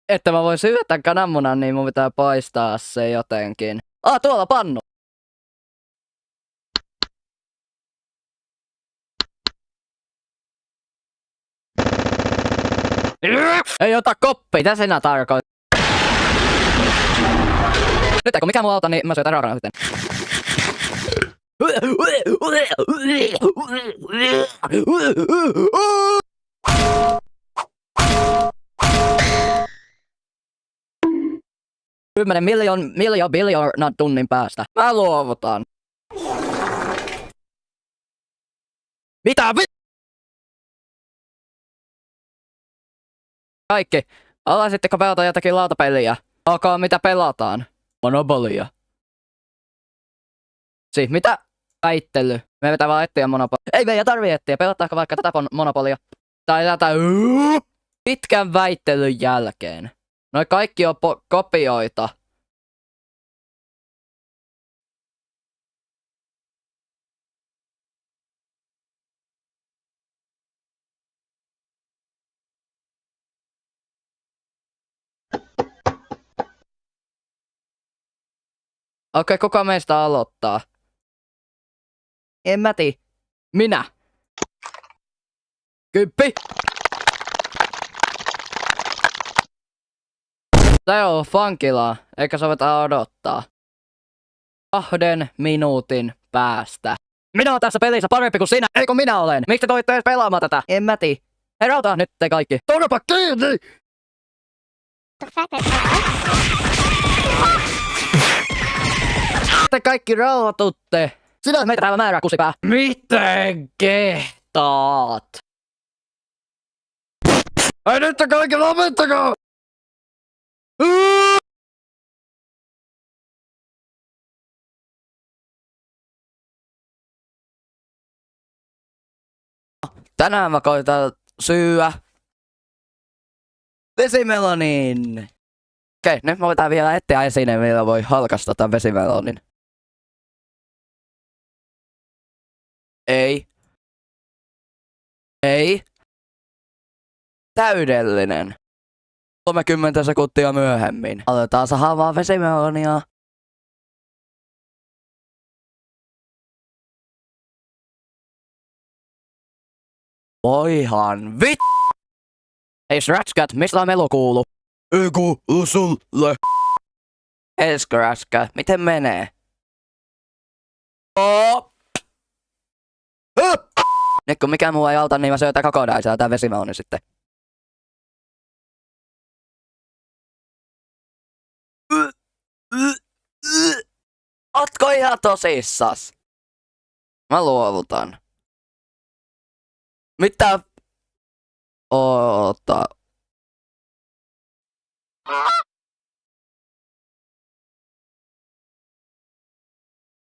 Että mä voin syödä kananmunan, niin mun pitää paistaa se jotenkin. Tuolla pannu! Ei ota koppi, mitä sinä tarkoitat? Nyt kun mikä mua auta, niin mä syötän raudana sitten. Kymmenen biljoona tunnin päästä. Mä luovutan. Mitä Kaikki. Alaisitteko pelata jotakin lautapeliä? Mitä pelataan? Monopolia. Siis mitä? Väittely. Me pitää vaan etsiä monopolia. Ei meidän tarvii etsiä. Pelataanko vaikka tätä monopolia? Tai tätä pitkän väittelyn jälkeen. Noi kaikki on kopioita. Okei, kuka meistä aloittaa? En mä tii. Minä. 10. Se on funkilaa, eikä soveta odottaa. 2 minuutin päästä. Minä oon tässä pelissä parempi kuin sinä, eikö minä olen? Miksi te toitte edes pelaamaan tätä? En mä tii. Herautaa nyt te kaikki. Turpa kiinni! Te kaikki rauhoitutte. Sinä meitä täällä määrää, kusipää. Miten kehtaat? Ai nyt te kaikki lopettakaa! Tänään mä koitan syyä vesimelonin. Okei, nyt mä voidaan vielä etsiä esine, millä voi halkaista tämän vesimelonin. Ei. Ei. Täydellinen. 30 sekuntia myöhemmin. Aletaan sahaamaan vesimelonia. Voihan Hei Scratchcat, mistä melu kuuluu? Ei kuulu sulle. Hei Scratchcat, miten menee? Nyt kun mikään muu ei auta, niin mä syötän kokonaisella tää vesimeloni sitten. Ootko ihan tosissas? Mä luovutan. Mitä? Oota.